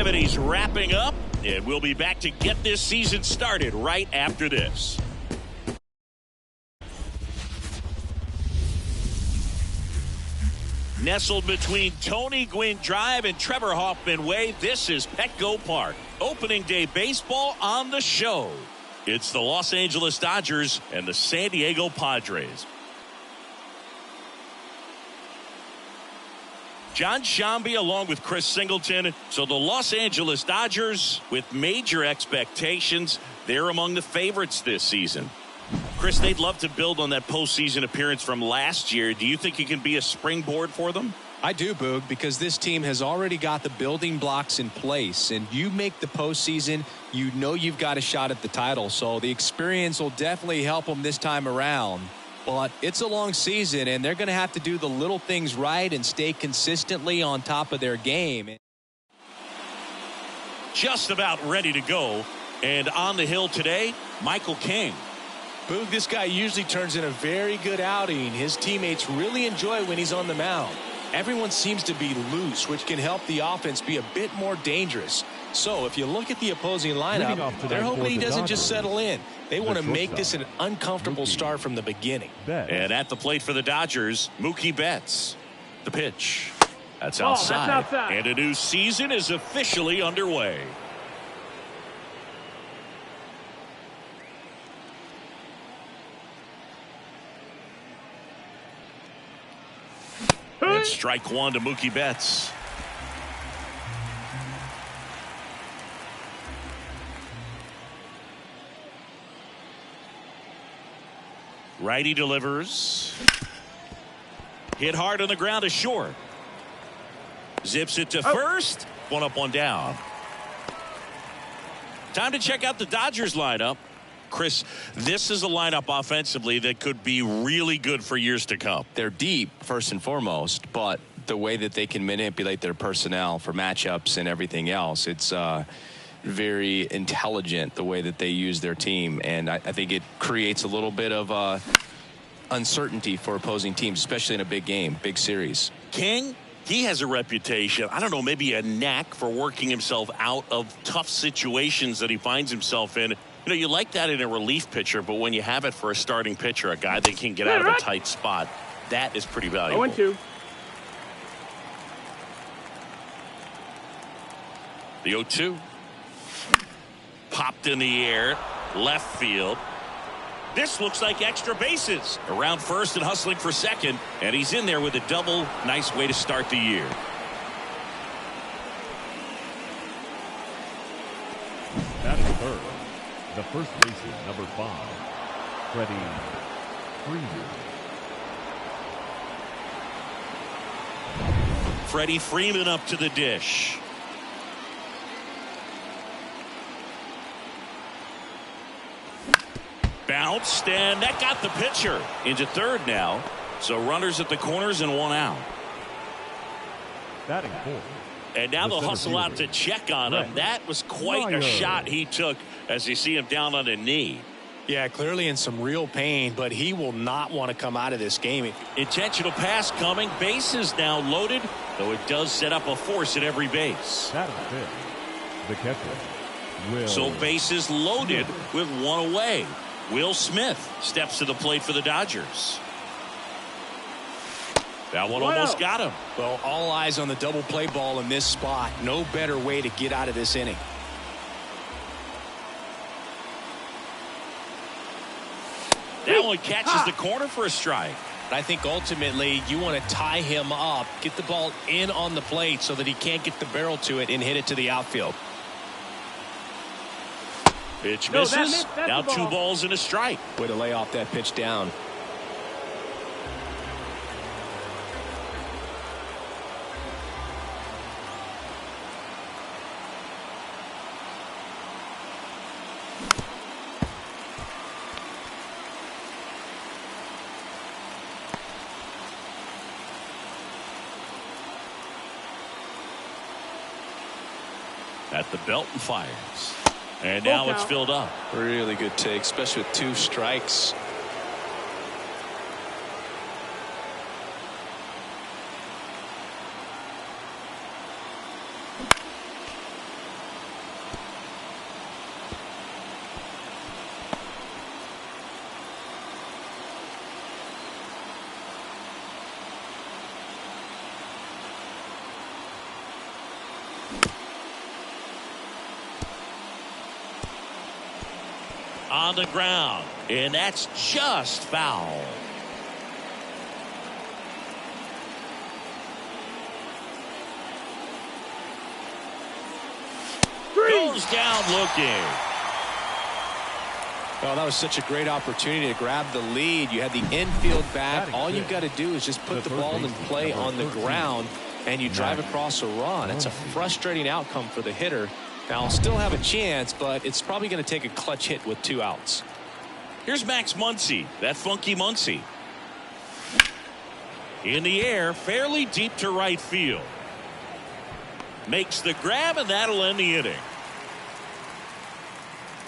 Activities wrapping up, and we'll be back to get this season started right after this. Nestled between Tony Gwynn Drive and Trevor Hoffman Way, this is Petco Park. Opening day baseball on the show. It's the Los Angeles Dodgers and the San Diego Padres. John Shambi along with Chris Singleton. So the Los Angeles Dodgers, with major expectations, they're among the favorites this season. Chris, they'd love to build on that postseason appearance from last year. Do you think it can be a springboard for them? I do, Boog, because this team has already got the building blocks in place, and you make the postseason, you know you've got a shot at the title. So the experience will definitely help them this time around. But it's a long season, and they're going to have to do the little things right and stay consistently on top of their game. Just about ready to go. And on the hill today, Michael King. Boog, this guy usually turns in a very good outing. His teammates really enjoy when he's on the mound. Everyone seems to be loose, which can help the offense be a bit more dangerous. So if you look at the opposing lineup, they're hoping he doesn't just settle in. They want to make this an uncomfortable start from the beginning. And at the plate for the Dodgers, Mookie Betts. The pitch. That's outside. That's outside. And a new season is officially underway. And strike one to Mookie Betts. Righty delivers. Hit hard on the ground to short. Zips it to first. One up, one down. Time to check out the Dodgers lineup. Chris, this is a lineup offensively that could be really good for years to come. They're deep, first and foremost, but the way that they can manipulate their personnel for matchups and everything else, it's very intelligent the way that they use their team, and I think it creates a little bit of uncertainty for opposing teams, especially in a big game, big series. King, he has a reputation, I don't know, maybe a knack for working himself out of tough situations that he finds himself in. You know, you like that in a relief pitcher, but when you have it for a starting pitcher, a guy that can get out of a tight spot, that is pretty valuable. 0-2. The 0-2. Popped in the air, left field. This looks like extra bases. Around first and hustling for second, and he's in there with a double. Nice way to start the year. Batting third, the first baseman, number 5, Freddie Freeman. Freddie Freeman up to the dish. Bounced, and that got the pitcher into third now. So runners at the corners and one out. Batting fourth. And now they'll hustle out to fielder, check on him. That was quite a shot he took as you see him down on a knee. Yeah, clearly in some real pain, but he will not want to come out of this game. Intentional pass coming. Bases now loaded, though it does set up a force at every base. Batting fifth, the catcher, Will. So bases loaded with one away. Will Smith steps to the plate for the Dodgers. That one almost got him. Well, all eyes on the double play ball in this spot. No better way to get out of this inning. That one catches the corner for a strike. I think ultimately you want to tie him up, get the ball in on the plate so that he can't get the barrel to it and hit it to the outfield. Pitch No, misses. that's Now the ball. 2 balls and a strike. Way to lay off that pitch down. At the belt and fires. And now it's filled up. Really good take, especially with 2 strikes. on the ground, and that's just foul. Goes down looking. Oh, that was such a great opportunity to grab the lead. You had the infield back. All you've got to do is just put the ball in play on the ground, and you drive across a run. It's a frustrating outcome for the hitter. Now, I'll still have a chance, but it's probably going to take a clutch hit with 2 outs. Here's Max Muncy, that funky Muncy. In the air, fairly deep to right field. Makes the grab, and that'll end the inning.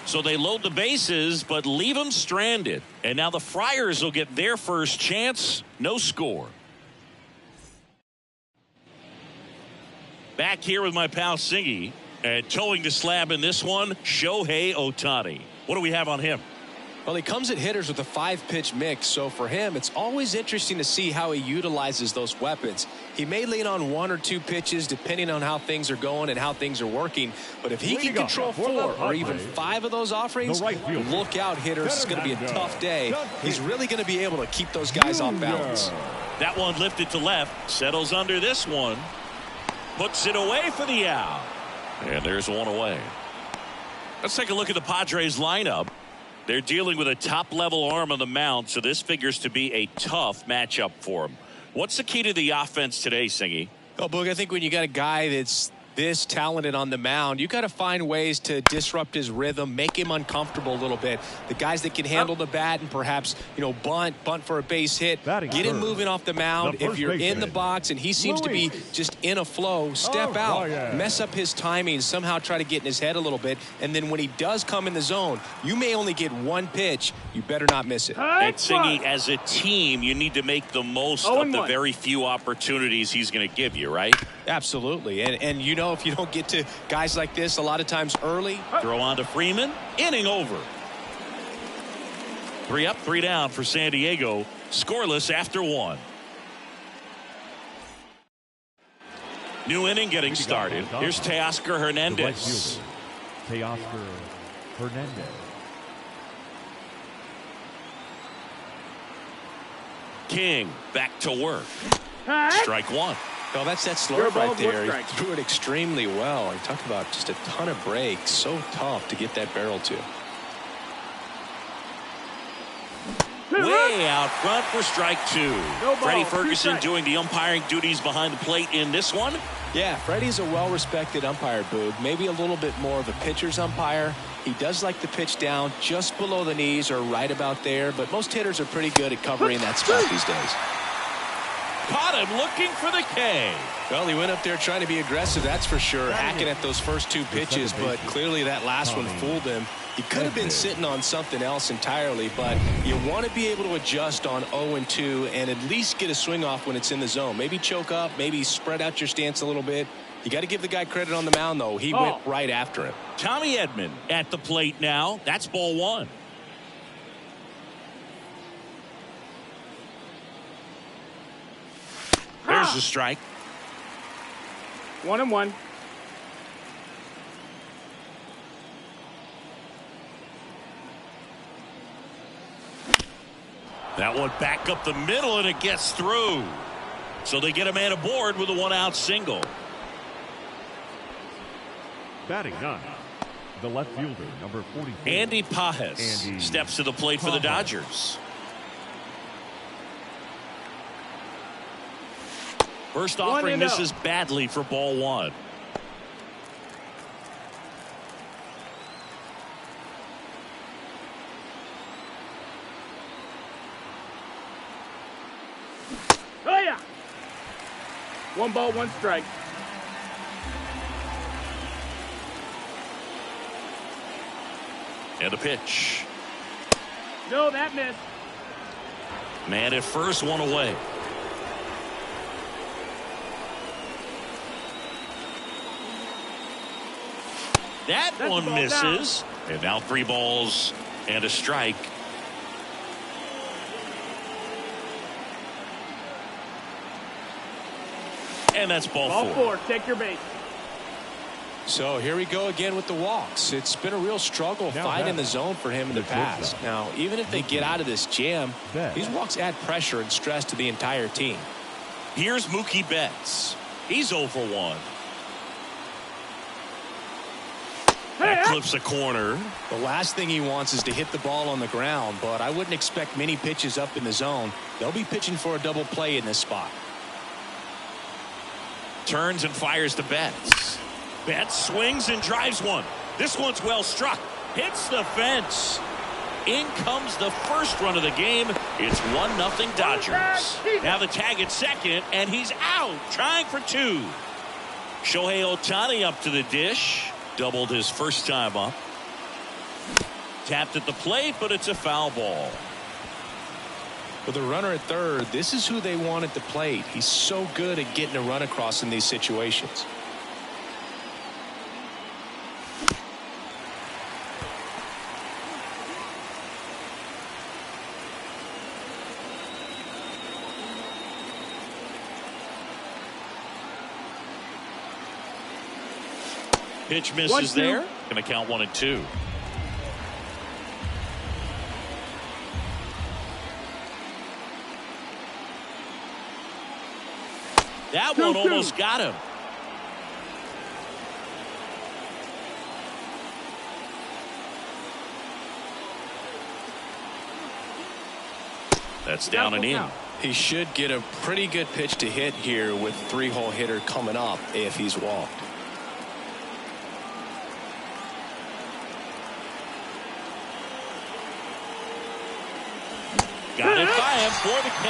So they load the bases, but leave them stranded. And now the Friars will get their first chance. No score. Back here with my pal Singy. And towing the slab in this one, Shohei Ohtani. What do we have on him? Well, he comes at hitters with a 5-pitch mix, so for him, it's always interesting to see how he utilizes those weapons. He may lean on 1 or 2 pitches depending on how things are going and how things are working, but if he can control 4 or even 5 of those offerings, look out, hitters. It's going to be a tough day. He's really going to be able to keep those guys off balance. That one lifted to left, settles under this one, puts it away for the out, and there's one away. Let's take a look at the Padres lineup. They're dealing with a top-level arm on the mound, so this figures to be a tough matchup for them. What's the key to the offense today, Singy? Oh, Boog, I think when you got a guy that's this talented on the mound, you got to find ways to disrupt his rhythm, make him uncomfortable a little bit. The guys that can handle the bat and perhaps, bunt for a base hit, get him moving off the mound. If you're in the box and he seems to be just in a flow, step out, mess up his timing, somehow try to get in his head a little bit. And then when he does come in the zone, you may only get 1 pitch. You better not miss it. And Singy, as a team, you need to make the most of the very few opportunities he's going to give you, right? Absolutely. And if you don't get to guys like this a lot of times early. Throw on to Freeman. Inning over. 3 up, 3 down for San Diego. Scoreless after 1. New inning getting started. Here's Teoscar Hernandez. Teoscar Hernandez. King back to work. Strike 1. No, that's that slurve right there. He threw it extremely well. He talked about just a ton of breaks. So tough to get that barrel to. Way out front for strike 2. Freddie Ferguson doing the umpiring duties behind the plate in this one. Yeah, Freddie's a well-respected umpire, Boog. Maybe a little bit more of a pitcher's umpire. He does like to pitch down just below the knees or right about there, but most hitters are pretty good at covering that spot these days. Caught him looking for the K. Well, he went up there trying to be aggressive, that's for sure, hacking at those first 2 pitches, but clearly that last one fooled him. He could have been sitting on something else entirely, but you want to be able to adjust on 0-2 and at least get a swing off when it's in the zone. Maybe choke up, maybe spread out your stance a little bit. You got to give the guy credit on the mound, though. He went right after him. Tommy Edman at the plate now. That's ball 1. There's the strike. 1-1. That one back up the middle, and it gets through. So they get a man aboard with a 1-out single. Batting 9, the left fielder, number 44. Andy Pages steps to the plate for the Dodgers. First offering misses badly for ball 1. Oh, yeah. 1 ball, 1 strike. And a pitch. No, that missed. Man at first, 1 away. That one misses. Down. And now 3 balls and a strike. And that's ball 4. Take your base. So here we go again with the walks. It's been a real struggle finding the zone for him in the past. Now, even if they get out of this jam, these walks add pressure and stress to the entire team. Here's Mookie Betts. He's 0 for 1. That clips a corner. The last thing he wants is to hit the ball on the ground, but I wouldn't expect many pitches up in the zone. They'll be pitching for a double play in this spot. Turns and fires to Betts. Betts swings and drives one. This one's well struck. Hits the fence. In comes the first run of the game. It's 1-0 Dodgers. Now the tag at second, and he's out, trying for 2. Shohei Ohtani up to the dish. Doubled his first time up. Tapped at the plate, but it's a foul ball. With a runner at third, this is who they want at the plate. He's so good at getting a run across in these situations. Pitch misses there. Going to count 1 and 2. That one almost got him. That's down and in. He should get a pretty good pitch to hit here with 3-hole hitter coming up if he's walked. Got it by him for the K.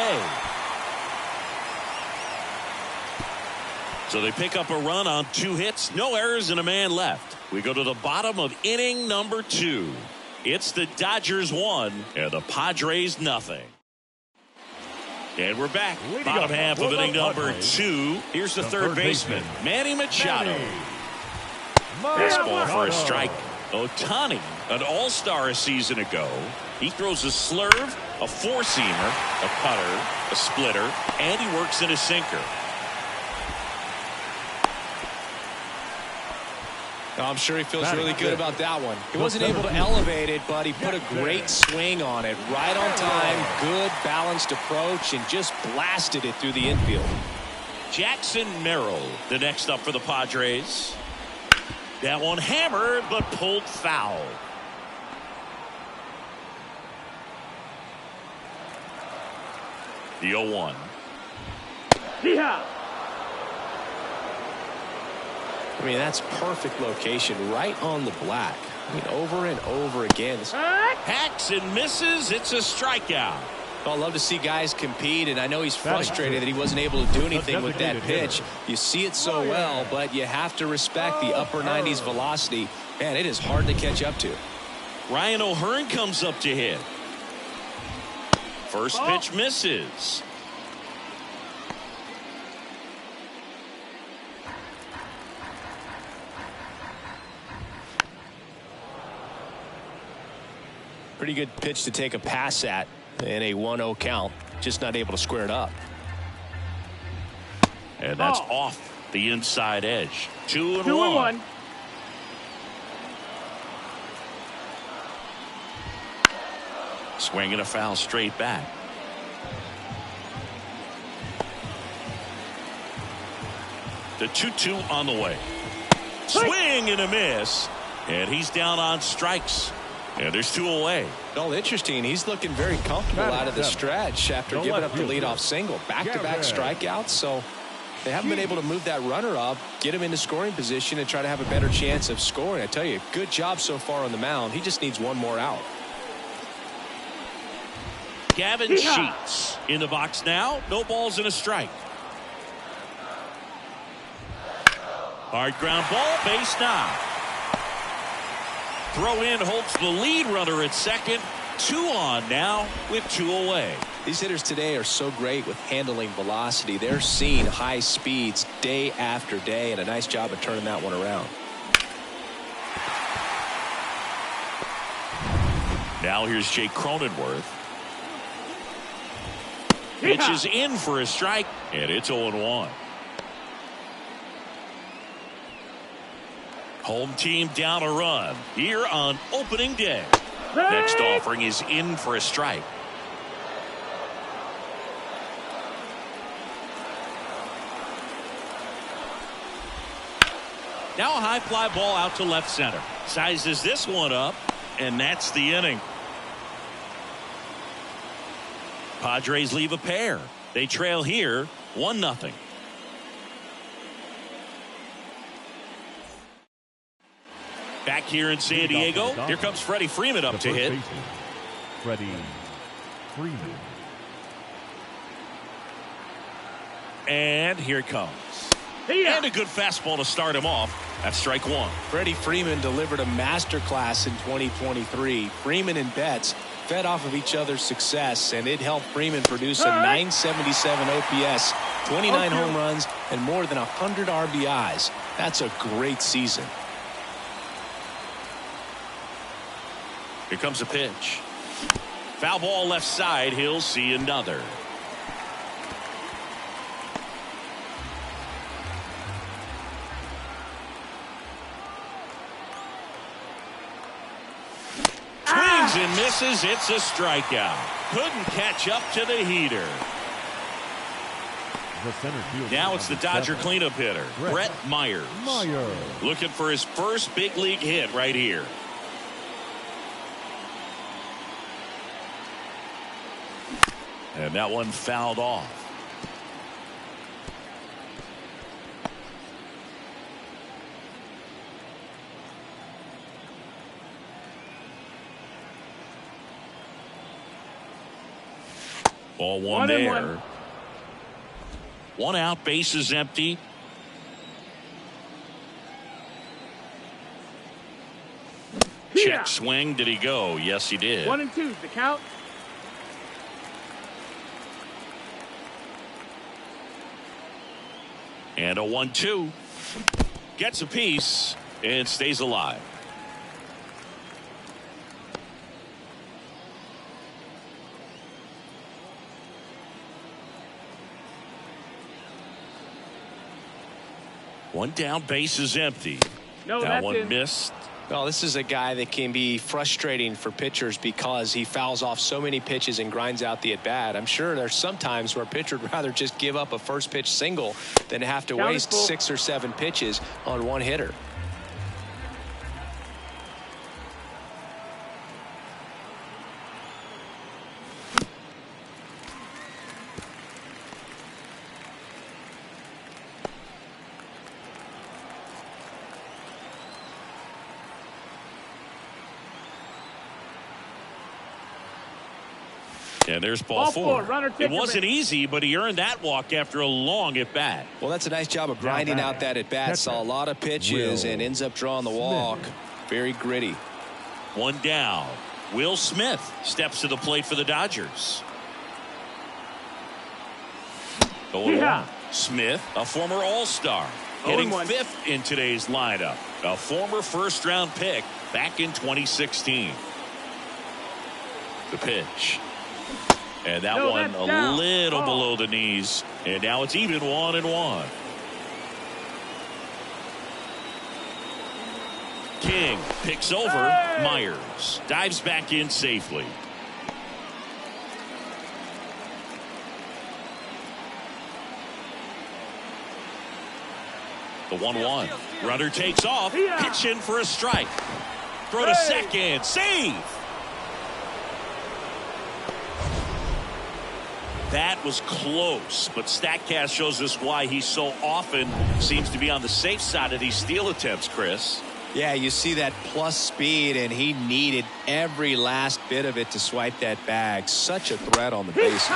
So they pick up a run on 2 hits, no errors, and a man left. We go to the bottom of inning number 2. It's the Dodgers 1 and the Padres 0. And we're back. Bottom half of inning number 2. Here's the third baseman, Manny Machado. Baseball for a strike. Ohtani, an all-star a season ago. He throws a slurve, a four-seamer, a cutter, a splitter, and he works in a sinker. I'm sure he feels really good about that one. He wasn't able to elevate it, but he put a great swing on it. Right on time, good balanced approach, and just blasted it through the infield. Jackson Merrill, the next up for the Padres. That one hammered, but pulled foul. The 0-1. Yeah. I mean, that's perfect location, right on the black. I mean, over and over again. Hacks and misses. It's a strikeout. Well, I love to see guys compete, and I know he's frustrated that he wasn't able to do anything with that pitch. You see it so well, but you have to respect the upper 90s velocity. Man, it is hard to catch up to. Ryan O'Hearn comes up to hit. First pitch misses. Pretty good pitch to take a pass at in a 1-0 count. Just not able to square it up. And that's off the inside edge. 2-1. Swinging a foul straight back. The 2-2 on the way. Swing and a miss. And he's down on strikes. And there's 2 away. Well, interesting. He's looking very comfortable out of the stretch after giving up the leadoff single. Back-to-back strikeouts. So they haven't been able to move that runner up, get him into scoring position, and try to have a better chance of scoring. I tell you, good job so far on the mound. He just needs one more out. Gavin Sheets in the box now. No balls and a strike. Hard ground ball, base now. Throw in holds the lead runner at second. 2 on now with 2 away. These hitters today are so great with handling velocity. They're seeing high speeds day after day, and a nice job of turning that one around. Now here's Jake Cronenworth. Pitches in for a strike, and it's 0-1. Home team down a run here on opening day. Next offering is in for a strike. Now a high fly ball out to left center. Sizes this one up, and that's the inning. Padres leave a pair. They trail here 1-0. Back here in San Diego, here comes Freddie Freeman up to hit. Freddie Freeman. And here it comes. And a good fastball to start him off. That's strike one. Freddie Freeman delivered a masterclass in 2023. Freeman and Betts fed off of each other's success, and it helped Freeman produce a 977 OPS, 29 home runs, and more than 100 RBIs. That's a great season. Here comes a pitch. Foul ball left side. He'll see another. Swings and misses. It's a strikeout. Couldn't catch up to the heater. The center fielder. Now it's the Dodger cleanup hitter, Brett Myers. Looking for his first big league hit right here. And that one fouled off. Ball one there. One out, base is empty. Check swing. Did he go? Yes, he did. 1-2, the count. And a 1-2. Gets a piece and stays alive. One down, base is empty. No, that one missed. Well, this is a guy that can be frustrating for pitchers because he fouls off so many pitches and grinds out the at-bat. I'm sure there's some times where a pitcher would rather just give up a first pitch single than have to waste 6 or 7 pitches on one hitter. And there's ball four. Runner, it wasn't easy, but he earned that walk after a long at bat. Well, that's a nice job of grinding out that at bat. Saw a lot of pitches and ends up drawing the walk. Very gritty. One down. Will Smith steps to the plate for the Dodgers. Going on. Smith, a former All-Star, hitting 5th in today's lineup. A former first-round pick back in 2016. The pitch. And that one a little below the knees. And now it's even 1-1. King picks over Myers. Dives back in safely. The 1-1. Runner takes off. Pitch in for a strike. Throw to second. Save. That was close, but StatCast shows us why he so often seems to be on the safe side of these steal attempts, Chris. Yeah, you see that plus speed, and he needed every last bit of it to swipe that bag. Such a threat on the bases.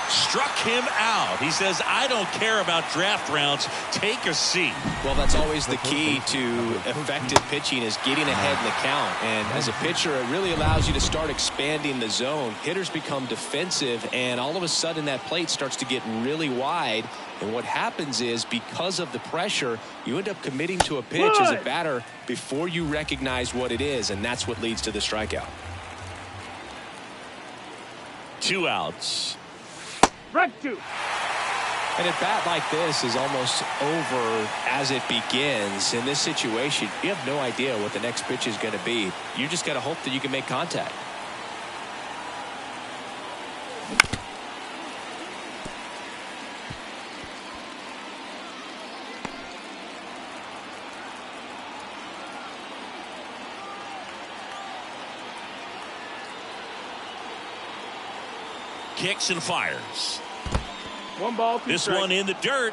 Struck him out. He says, I don't care about draft rounds. Take a seat. Well, that's always the key to effective pitching, is getting ahead in the count. And as a pitcher, it really allows you to start expanding the zone. Hitters become defensive, and all of a sudden that plate starts to get really wide. And what happens is, because of the pressure, you end up committing to a pitch as a batter before you recognize what it is, and that's what leads to the strikeout. 2 outs. Strike 2. An at-bat like this is almost over as it begins. In this situation, you have no idea what the next pitch is going to be. You just got to hope that you can make contact. Kicks and fires. 1 ball, 2 This strikes. one in the dirt.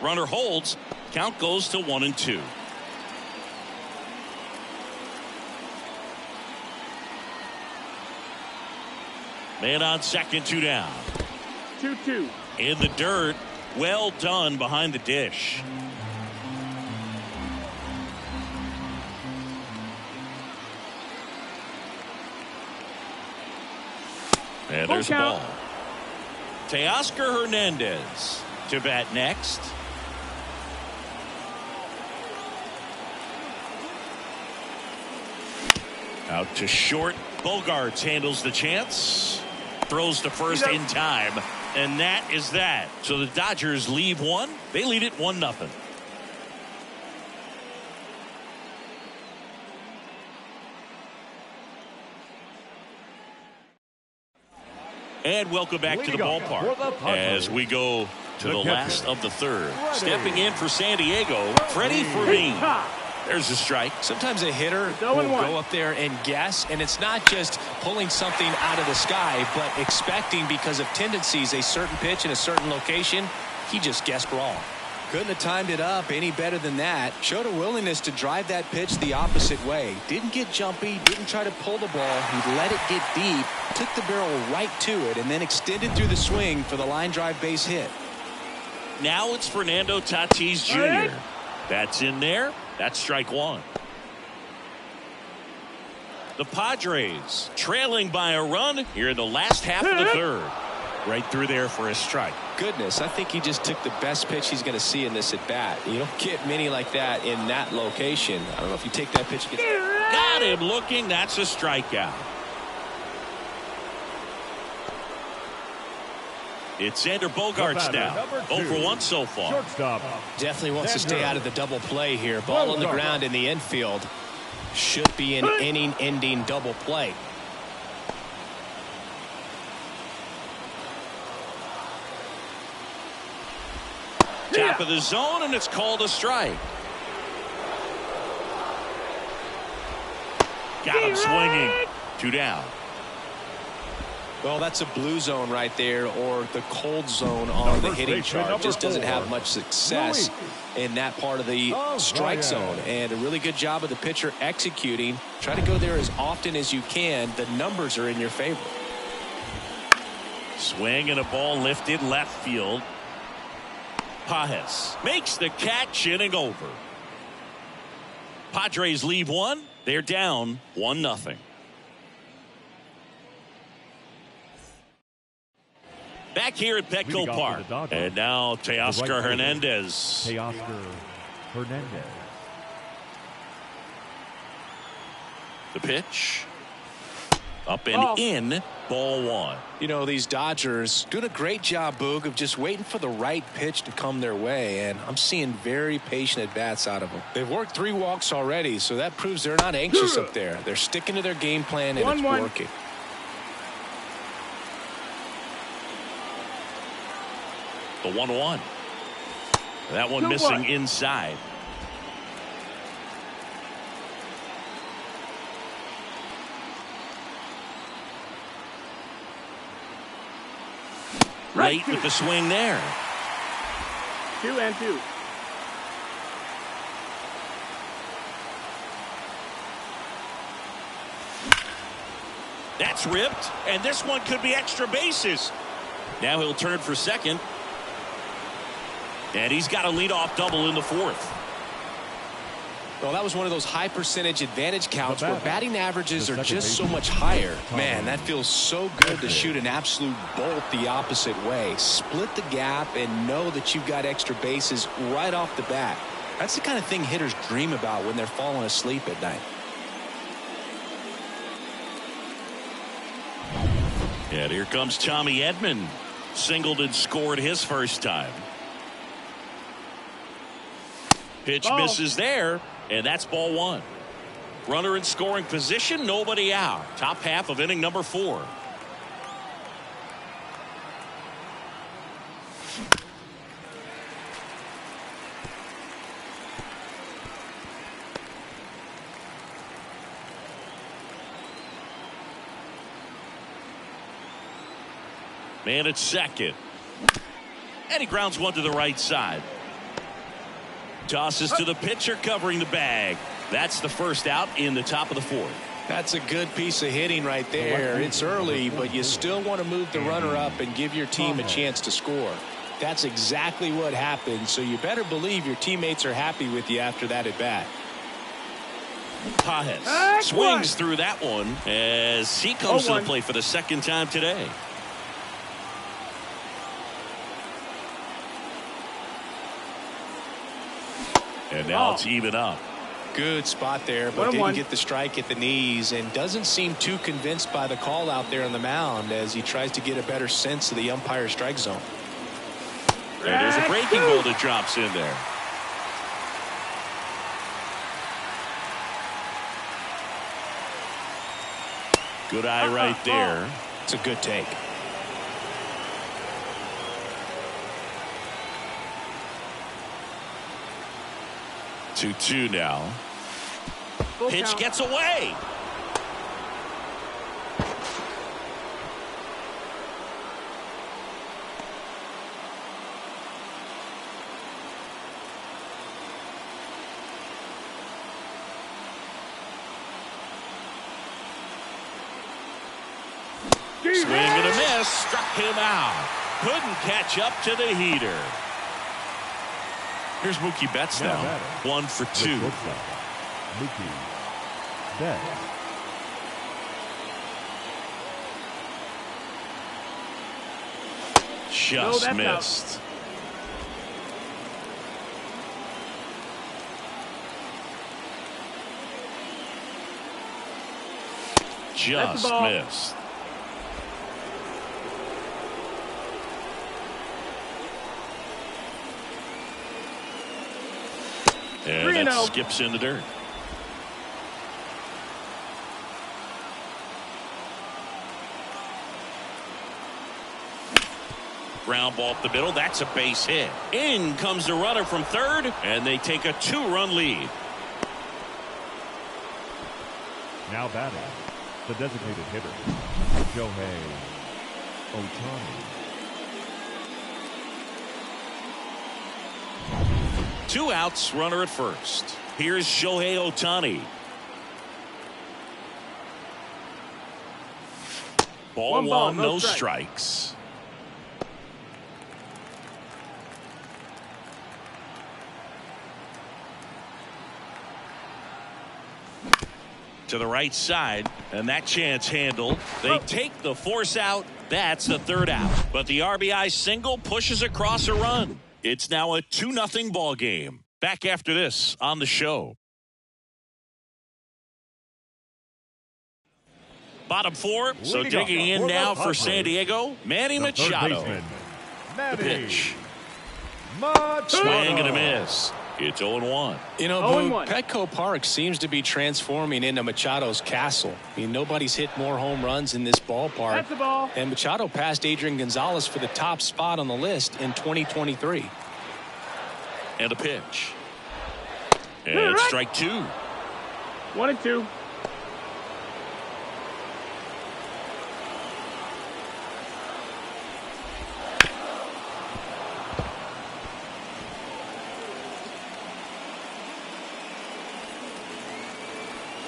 Runner holds. Count goes to 1-2. Man on second, 2 down. 2-2. In the dirt. Well done behind the dish. And there's a ball. Teoscar Hernandez to bat next. Out to short. Bogarts handles the chance. Throws to first in time. And that is that. So the Dodgers leave one. They lead it 1-0. And welcome back to the ballpark as we go to the last of the third. Stepping in for San Diego, Freddie Fermin. There's a strike. Sometimes a hitter will go up there and guess, and it's not just pulling something out of the sky, but expecting because of tendencies a certain pitch in a certain location. He just guessed wrong. Couldn't have timed it up any better than that. Showed a willingness to drive that pitch the opposite way. Didn't get jumpy, didn't try to pull the ball. He let it get deep, took the barrel right to it, and then extended through the swing for the line drive base hit. Now it's Fernando Tatis Jr. That's in there. That's strike one. The Padres trailing by a run here in the last half of the third. Right through there for a strike. Goodness, I think he just took the best pitch he's going to see in this at bat. You don't get many like that in that location. I don't know if you take that pitch. Got him looking. That's a strikeout. It's Xander Bogaerts now. 0 for 1 so far. Shortstop. Definitely wants to stay out of the double play here. Ball on the ground in the infield. Should be an inning-ending double play. Top of the zone, and it's called a strike. Got him swinging. 2 down. Well, that's a blue zone right there, or the cold zone on the hitting chart. Just doesn't have much success in that part of the strike zone. And a really good job of the pitcher executing. Try to go there as often as you can. The numbers are in your favor. Swing and a ball lifted left field. Pajes makes the catch, inning over. Padres leave one. They're down 1-0. Back here at Petco Park. And now Teoscar Hernandez. Teoscar Hernandez. The pitch. Up and in. Ball 1. You know, these Dodgers doing a great job, Boog, of just waiting for the right pitch to come their way, and I'm seeing very patient at-bats out of them. They've worked 3 walks already, so that proves they're not anxious up there. They're sticking to their game plan, and it's working. The 1-1. That one missing inside. Late with the swing there. 2-2. That's ripped, and this one could be extra bases. Now he'll turn for second. And he's got a leadoff double in the 4th. Well, that was one of those high percentage advantage counts where batting averages are just so much higher. Man, that feels so good to shoot an absolute bolt the opposite way. Split the gap and know that you've got extra bases right off the bat. That's the kind of thing hitters dream about when they're falling asleep at night. And here comes Tommy Edman. Singled and scored his first time. Pitch misses there, and that's ball one. Runner in scoring position, nobody out. Top half of inning number 4. Man at second. And he grounds one to the right side. Tosses to the pitcher covering the bag. That's the first out in the top of the 4th. That's a good piece of hitting right there. It's early, but you still want to move the runner up and give your team a chance to score. That's exactly what happened, so you better believe your teammates are happy with you after that at bat. Pages swings through that one as he comes to the plate for the second time today. And now it's even up. Good spot there, but didn't get the strike at the knees and doesn't seem too convinced by the call out there on the mound as he tries to get a better sense of the umpire strike zone. And there's a breaking ball that drops in there. Good eye right there. It's a good take. Two now. Pitch gets away. Swing and a miss. Struck him out. Couldn't catch up to the heater. Here's Mookie Betts now. 1 for 2. Mookie Betts. Just missed. Just missed. And that skips in the dirt. Ground ball up the middle. That's a base hit. In comes the runner from third, and they take a 2-run lead. Now batting, the designated hitter, Shohei Ohtani. 2 outs, runner at first. Here's Shohei Ohtani. Ball 1, no strikes. To the right side, and that chance handled. They take the force out. That's the 3rd out. But the RBI single pushes across a run. It's now a 2-0 ball game. Back after this on the show. Bottom 4. So digging in now for San Diego, Manny Machado. The pitch. Swing and a miss. It's 0-1. You know, Boog, Petco Park seems to be transforming into Machado's castle. I mean, nobody's hit more home runs in this ballpark. That's the ball. And Machado passed Adrian Gonzalez for the top spot on the list in 2023. And a pitch. And strike 2. 1-2.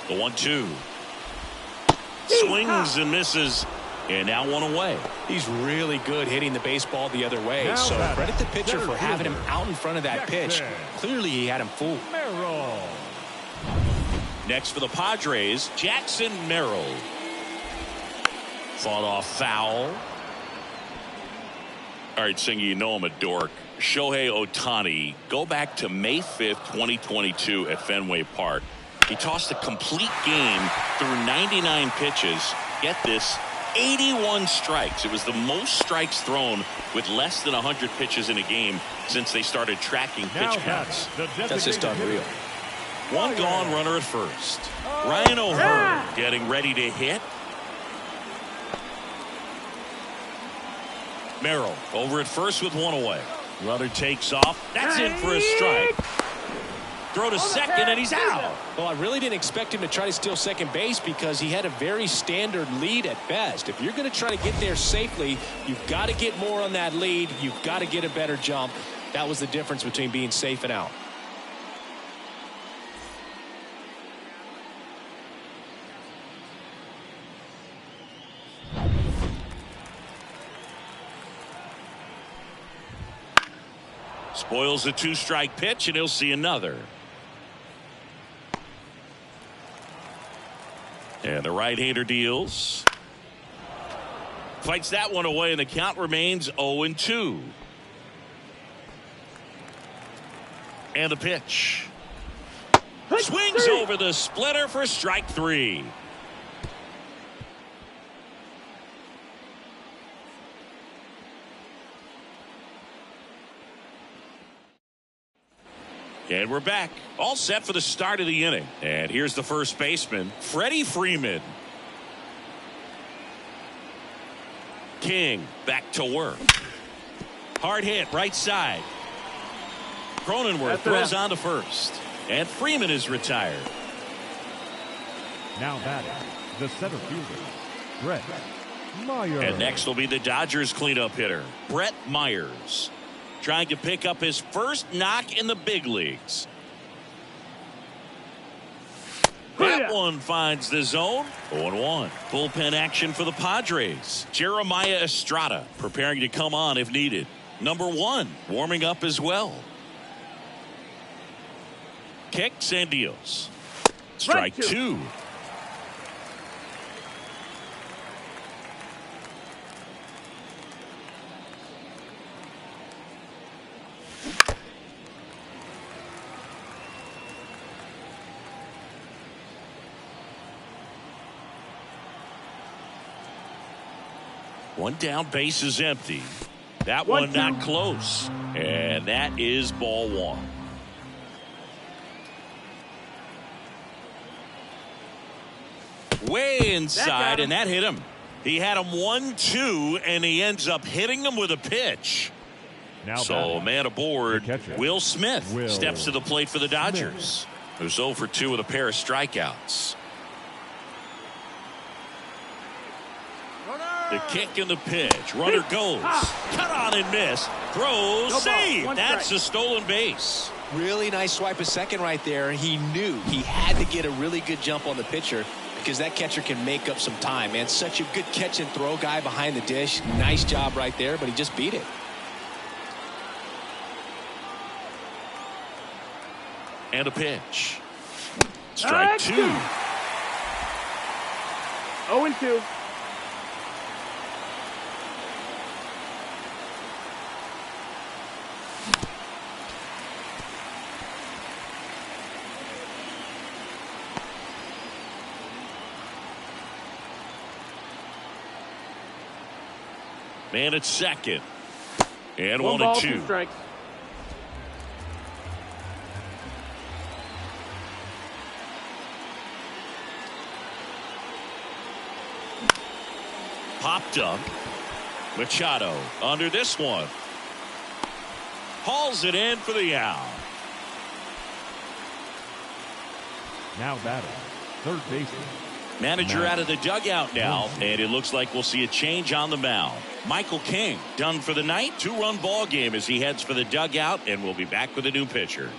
The 1-2. Swings and misses. And now 1 away. He's really good hitting the baseball the other way. Now so batting, credit the pitcher for having him out in front of that pitch. Jackson. Clearly he had him fooled. Merrill. Next for the Padres, Jackson Merrill. Fought off foul. All right, Singy, you know I'm a dork. Shohei Ohtani, go back to May 5th, 2022 at Fenway Park. He tossed a complete game through 99 pitches. Get this, 81 strikes. It was the most strikes thrown with less than 100 pitches in a game since they started tracking pitch counts. That's just unreal. One gone, runner at first. Ryan O'Hearn getting ready to hit. Merrill over at first with one away. Runner takes off. That's in for a strike. Throw to second, and he's out. Well, I really didn't expect him to try to steal second base because he had a very standard lead at best. If you're going to try to get there safely, you've got to get more on that lead. You've got to get a better jump. That was the difference between being safe and out. Spoils a two-strike pitch, and he'll see another. And the right-hander deals. Fights that one away, and the count remains 0-2. And the pitch. Swings over the splitter for strike three. And we're back. All set for the start of the inning. And here's the first baseman, Freddie Freeman. King back to work. Hard hit, right side. Cronenworth throws on to first. And Freeman is retired. Now batting, the center fielder, Brett Myers. And next will be the Dodgers cleanup hitter, Brett Myers. Trying to pick up his first knock in the big leagues. That one finds the zone. 0-1. Bullpen action for the Padres. Jeremiah Estrada preparing to come on if needed. Number 1 warming up as well. Kicks and deals. Strike 2. One down, base is empty. That one not close. And that is ball 1. Way inside, and that hit him. He had him 1-2, and he ends up hitting him with a pitch. Now so man aboard, Will Smith Will steps to the plate for the Dodgers. Who's 0 for 2 with a pair of strikeouts. The kick and the pitch. Runner goes. Cut on and miss. Throws. Save. That's a stolen base. Really nice swipe of second right there. He knew he had to get a really good jump on the pitcher because that catcher can make up some time, man. Such a good catch and throw guy behind the dish. Nice job right there, but he just beat it. And a pitch. Strike 2. 0-2. Man at second. And 1 ball, 1-2. 2 strikes. Popped up. Machado under this one. Hauls it in for the out. Now batting, third baseman. Manager out of the dugout now, and it looks like we'll see a change on the mound. Michael King done for the night. 2-run ball game as he heads for the dugout, and we'll be back with a new pitcher.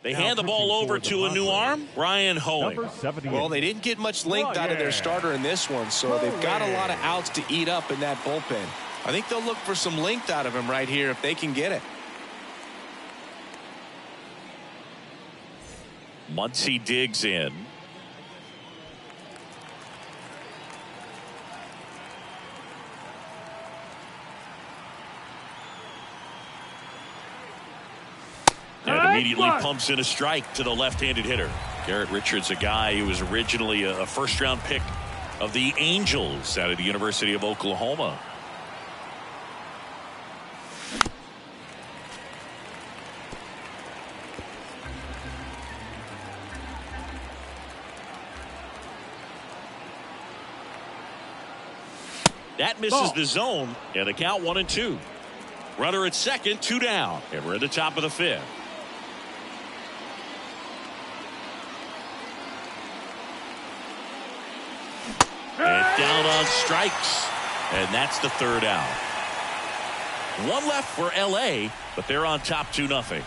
They hand the ball over to a new arm, Ryan Hoeing. Number 78. Well, they didn't get much length out of their starter in this one, so they've got a lot of outs to eat up in that bullpen. I think they'll look for some length out of him right here if they can get it. Muncy digs in. And Immediately pumps in a strike to the left-handed hitter. Garrett Richards, a guy who was originally a first-round pick of the Angels out of the University of Oklahoma. That misses the zone, and the count 1-2. Runner at second, 2 down, and we're at the top of the 5th. And down on strikes, and that's the 3rd out. One left for LA, but they're on top 2-0.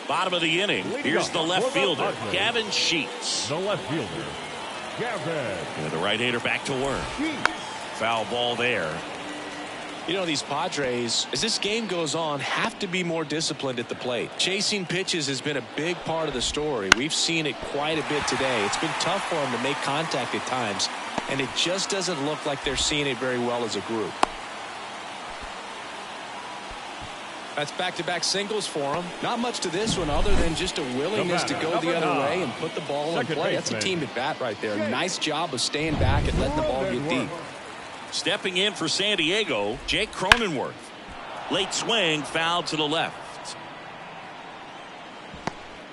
Bottom of the inning. Here's the left fielder, Gavin Sheets. The left fielder, Gavin. And the right-hander back to work. Foul ball there. You know, these Padres, as this game goes on, have to be more disciplined at the plate. Chasing pitches has been a big part of the story. We've seen it quite a bit today. It's been tough for them to make contact at times, and it just doesn't look like they're seeing it very well as a group. That's back-to-back singles for him. Not much to this one other than just a willingness to go the other way and put the ball in play. That's a team at bat right there. Nice job of staying back and letting the ball get deep. Stepping in for San Diego, Jake Cronenworth. Late swing, foul to the left.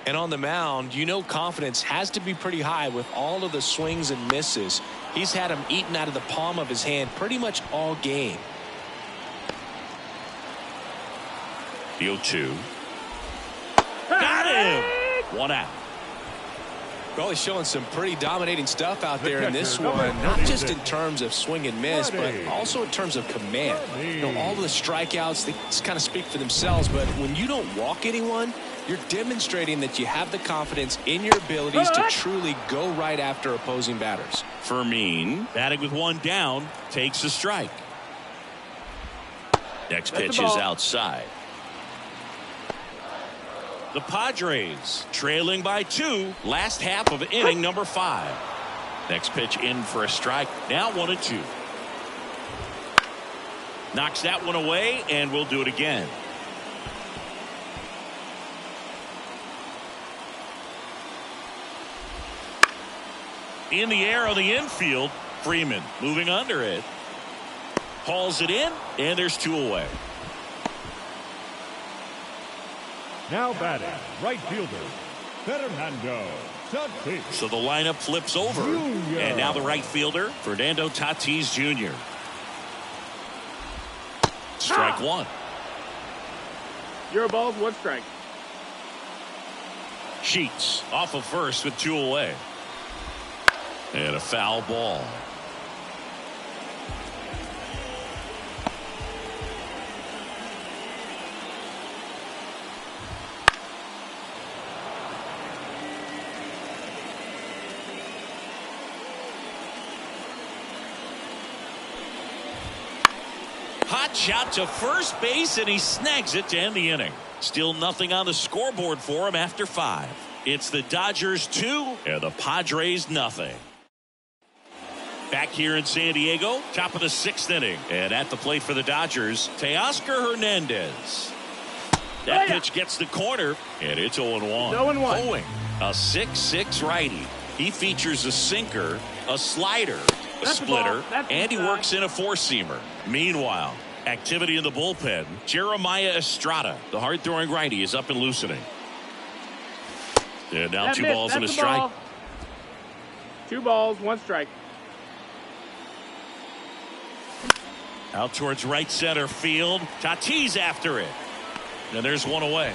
And on the mound, you know confidence has to be pretty high with all of the swings and misses. He's had them eaten out of the palm of his hand pretty much all game. The 0-2. Got him! 1 out. Really showing some pretty dominating stuff out there in this one, not just in terms of swing and miss, but also in terms of command. You know, all of the strikeouts, they just kind of speak for themselves, but when you don't walk anyone, you're demonstrating that you have the confidence in your abilities to truly go right after opposing batters. Fermin, batting with 1 down, takes a strike. Next pitch is outside. The Padres trailing by 2, last half of inning number 5. Next pitch in for a strike. Now 1-2. Knocks that one away, and we'll do it again. In the air on the infield, Freeman moving under it. Hauls it in, and there's 2 away. Now batting, right fielder, Fernando Tatis. So the lineup flips over. Junior. And now the right fielder, Fernando Tatis Jr. Strike 1. 0 balls, 1 strike. Sheets off of first with 2 away. And a foul ball. Hot shot to first base, and he snags it to end the inning. Still nothing on the scoreboard for him after 5. It's the Dodgers 2 and the Padres nothing. Back here in San Diego, top of the 6th inning. And at the plate for the Dodgers, Teoscar Hernandez. That pitch gets the corner, and it's 0-1. 0-1. Owing, a 6'6" righty. He features a sinker, a slider, a splitter, and he works in a 4-seamer. Meanwhile, activity in the bullpen. Jeremiah Estrada, the hard-throwing righty, is up and loosening. And now 2 balls and a strike. 2 balls, 1 strike. Out towards right center field. Tatis after it. And there's 1 away.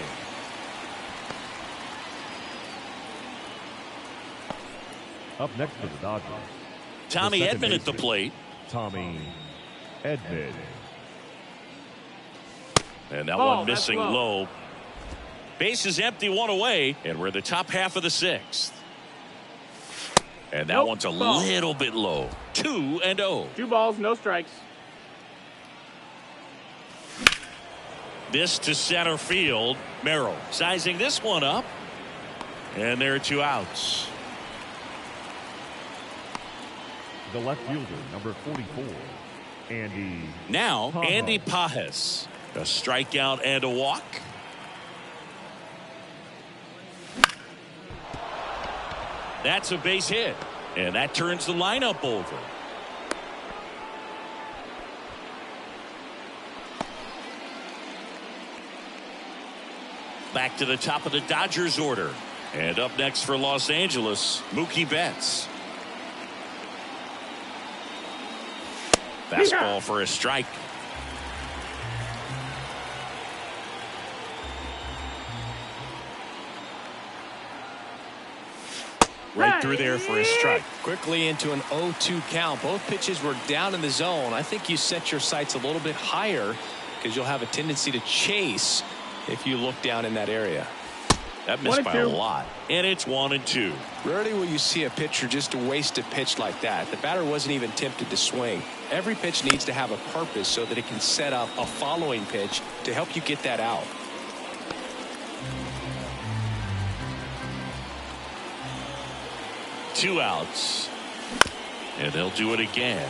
Up next for the Dodgers, Tommy the second Edman at the baseman, plate. Tommy Edman. And that Ball, one missing that's low. Base is empty, 1 away. And we're in the top half of the 6th. And that one's a little bit low. 2-0. 2 balls, no strikes. This to center field. Merrill sizing this one up. And there are 2 outs. The left fielder, number 44, Andy. Now, Pages. Andy Pages. A strikeout and a walk. That's a base hit. And that turns the lineup over. Back to the top of the Dodgers order. And up next for Los Angeles, Mookie Betts. Fastball for a strike. Right through there for a strike. Quickly into an 0-2 count. Both pitches were down in the zone. I think you set your sights a little bit higher because you'll have a tendency to chase if you look down in that area. That missed by a lot. And it's 1-2. Rarely will you see a pitcher just waste a pitch like that. The batter wasn't even tempted to swing. Every pitch needs to have a purpose so that it can set up a following pitch to help you get that out. Two outs. And they'll do it again.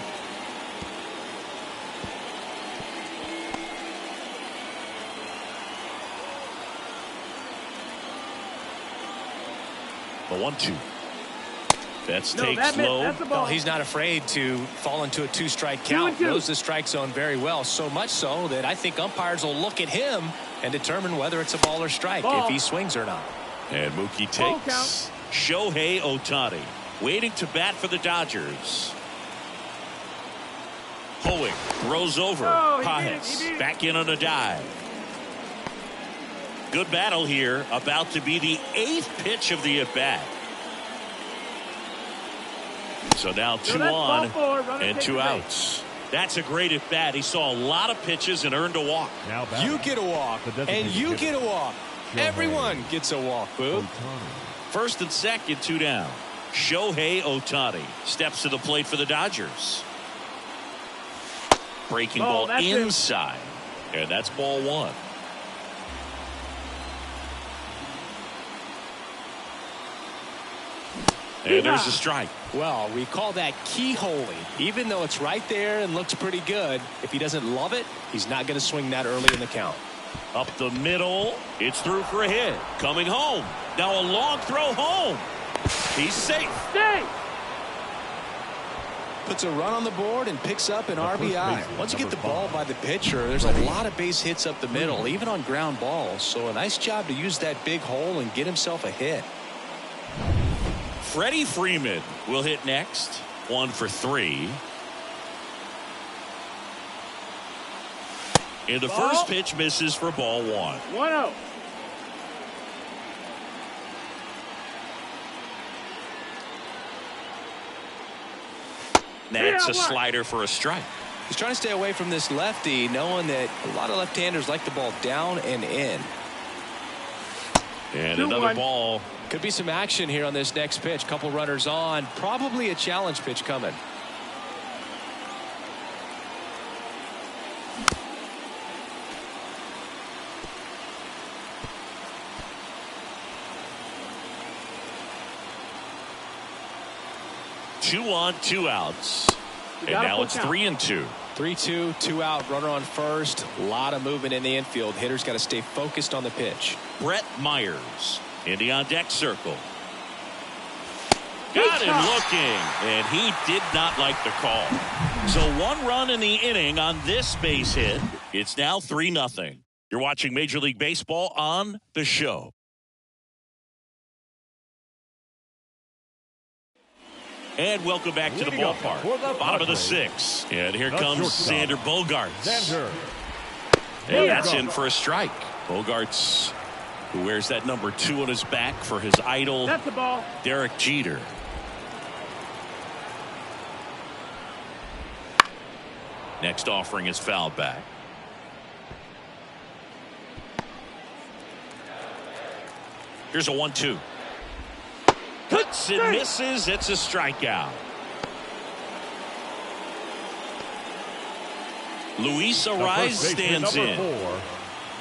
The 1-2. Betts takes low. Well, he's not afraid to fall into a two-strike count. Knows the strike zone very well, so much so that I think umpires will look at him and determine whether it's a ball or strike if he swings or not. And Mookie takes Shohei Ohtani, waiting to bat for the Dodgers. Hoeing throws over. Pages back in on a dive. Good battle here. About to be the 8th pitch of the at-bat. So now 2 on and 2 outs. That's a great at-bat. He saw a lot of pitches and earned a walk. Now you get a walk, and you get a walk. Everyone gets a walk, Boo. First and second, 2 down. Shohei Ohtani steps to the plate for the Dodgers. Breaking ball inside. And that's ball 1. And there's a strike. Well, we call that keyholing. Even though it's right there and looks pretty good, if he doesn't love it, he's not going to swing that early in the count. Up the middle. It's through for a hit. Coming home. Now a long throw home. He's safe. Stay. Puts a run on the board and picks up an RBI. Once you get the ball by the pitcher, there's a lot of base hits up the middle, even on ground balls. So a nice job to use that big hole and get himself a hit. Freddie Freeman will hit next. 1 for 3. And the first pitch misses for ball 1. 1-0. That's a slider for a strike. He's trying to stay away from this lefty, knowing that a lot of left-handers like the ball down and in. And another ball. Could be some action here on this next pitch. Couple runners on. Probably a challenge pitch coming. Two on, 2 outs. And now it's 3-2. 3-2, 2 out, runner on first. A lot of movement in the infield. Hitters got to stay focused on the pitch. Brett Myers in the on deck circle. Got him looking, and he did not like the call. So 1 run in the inning on this base hit. It's now 3-0. You're watching Major League Baseball on The Show. And welcome back to the ballpark. Bottom of the 6th. And here comes Xander Bogaerts. And that's in for a strike. Bogaerts, who wears that number 2 on his back for his idol, That's the ball. Derek Jeter. Next offering is fouled back. Here's a 1-2. Hits and misses. It's a strikeout. Luis Arraez stands in. 4,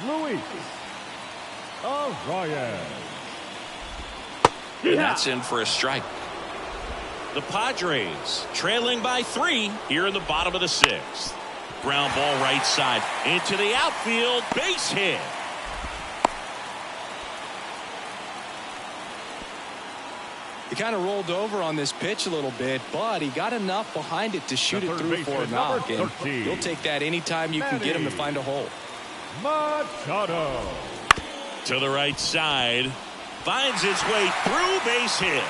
Luis Arraez. And that's in for a strike. The Padres trailing by 3 here in the bottom of the 6th. Ground ball right side into the outfield. Base hit. He kind of rolled over on this pitch a little bit, but he got enough behind it to shoot it through for a knock. And you'll take that anytime you can get him to find a hole. Machado. To the right side. Finds its way through. Base hit.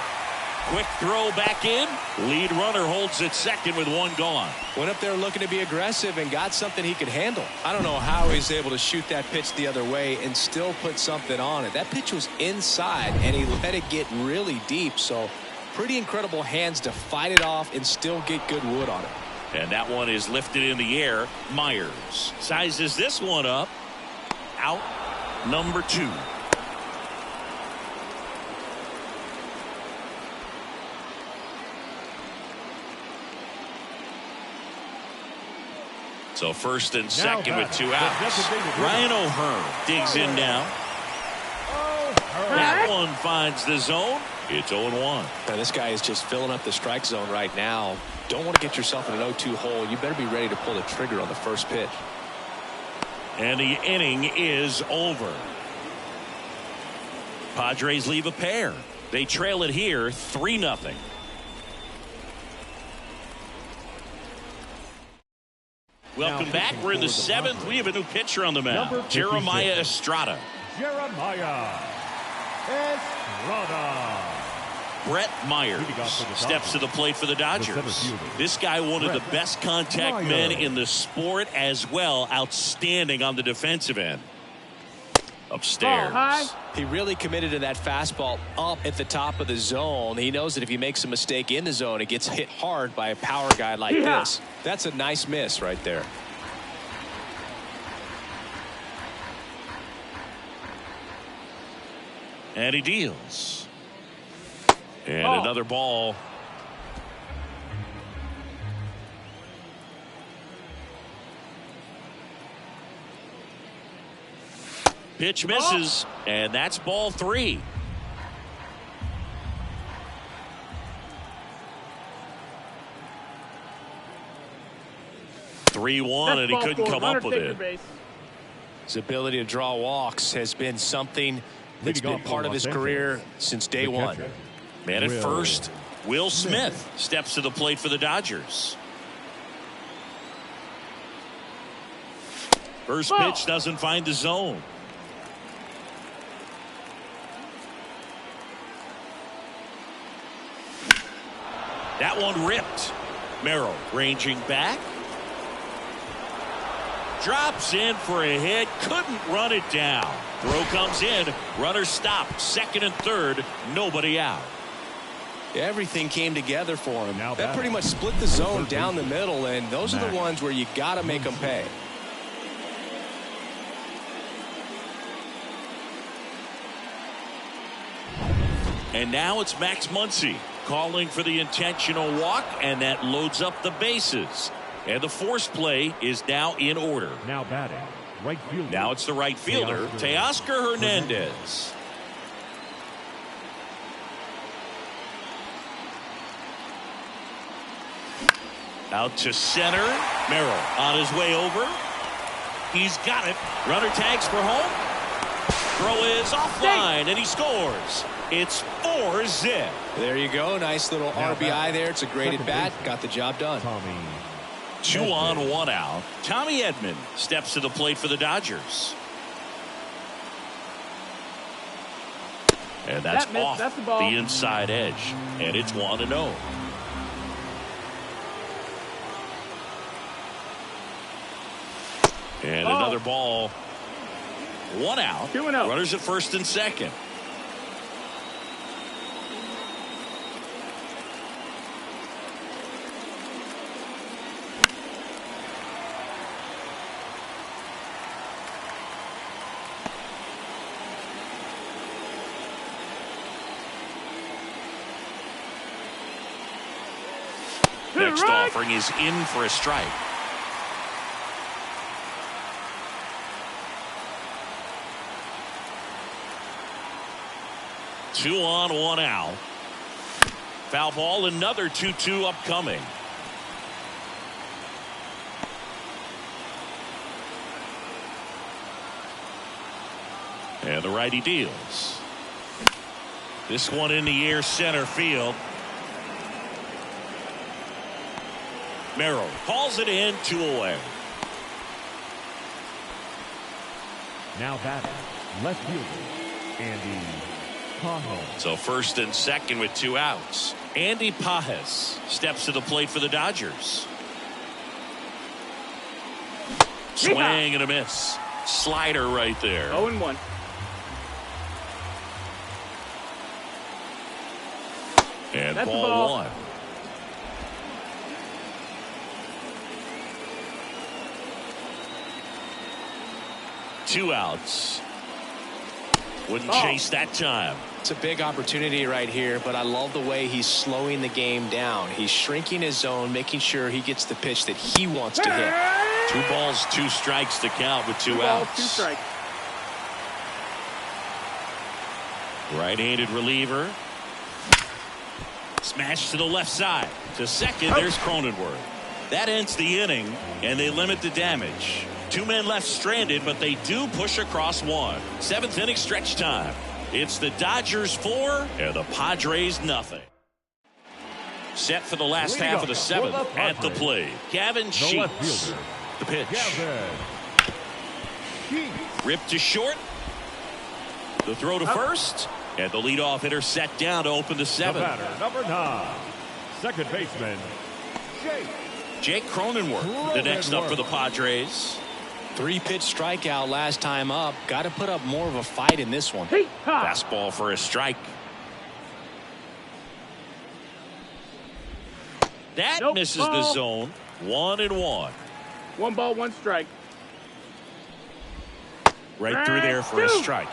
Quick throw back in. Lead runner holds at second with 1 gone. Went up there looking to be aggressive and got something he could handle. I don't know how he's able to shoot that pitch the other way and still put something on it. That pitch was inside and he let it get really deep. So pretty incredible hands to fight it off and still get good wood on it. And that one is lifted in the air. Myers sizes this one up. Out number 2. So first and second with 2 outs. Ryan O'Hearn digs in now. That one finds the zone. It's 0-1. Now this guy is just filling up the strike zone right now. Don't want to get yourself in an 0-2 hole. You better be ready to pull the trigger on the first pitch. And the inning is over. Padres leave a pair. They trail it here 3-0. Welcome back. We're in the 7th. We have a new pitcher on the mound. Jeremiah Estrada. Jeremiah Estrada. Brett Myers steps to the plate for the Dodgers. This guy, one of the best contact men in the sport as well. Outstanding on the defensive end. Upstairs. He really committed to that fastball up at the top of the zone. He knows that if he makes a mistake in the zone, it gets hit hard by a power guy like this. That's a nice miss right there. And he deals. And another ball. Pitch misses, and that's ball 3. And he couldn't come up with it. His ability to draw walks has been something that's been part of his career since day 1. Man at first, Will Smith steps to the plate for the Dodgers. First pitch doesn't find the zone. That one ripped. Merrill ranging back. Drops in for a hit. Couldn't run it down. Throw comes in. Runner stopped. Second and third. Nobody out. Everything came together for him. That pretty much split the zone down the middle, and those are the ones where you got to make them pay. And now it's Max Muncy calling for the intentional walk, and that loads up the bases. And the force play is now in order. Now batting, right fielder. Now it's the right fielder, Teoscar Hernandez. Out to center. Merrill on his way over. He's got it. Runner tags for home. Throw is offline, and he scores. It's 4-zip. There you go. Nice little RBI there. It's a great at bat. Got the job done. 2 on, 1 out. Tommy Edman steps to the plate for the Dodgers. And that's off the inside edge. And it's 1-0. And another ball. 1 out. 2-0. Runners at first and second. Next offering is in for a strike. Two on, 1 out. Foul ball, another 2-2 upcoming. And the righty deals. This one in the air, center field. Merrill hauls it in, 2 away. Now batting, left fielder, Andy Pajes. So first and second with 2 outs. Andy Pajes steps to the plate for the Dodgers. Swing and a miss. Slider right there. 0-1. And That's ball the ball. 1. Two outs. Wouldn't Ball. chase that time. It's a big opportunity right here, but I love the way he's slowing the game down. He's shrinking his zone, making sure he gets the pitch that he wants to hit. 2 balls, 2 strikes to count with 2 2 balls, outs. 2 strikes. Right-handed reliever. Smash to the left side. To second, there's Cronenworth. That ends the inning, and they limit the damage. 2 men left stranded, but they do push across 1. 7th inning stretch time. It's the Dodgers 4 and the Padres nothing. Set for the last half of the 7th at the plate. Gavin The left Sheets. fielder, The pitch. Gavin Sheets. Ripped to short. The throw to first. And the leadoff hitter set down to open the The 7th. batter, number 9, second baseman, Jake Cronenworth, the next up for the Padres. 3-pitch strikeout last time up. Got to put up more of a fight in this one. Fastball for a strike. That Nope, misses the ball. zone. 1-1. 1 ball, 1 strike. Right through there for a 2. strike.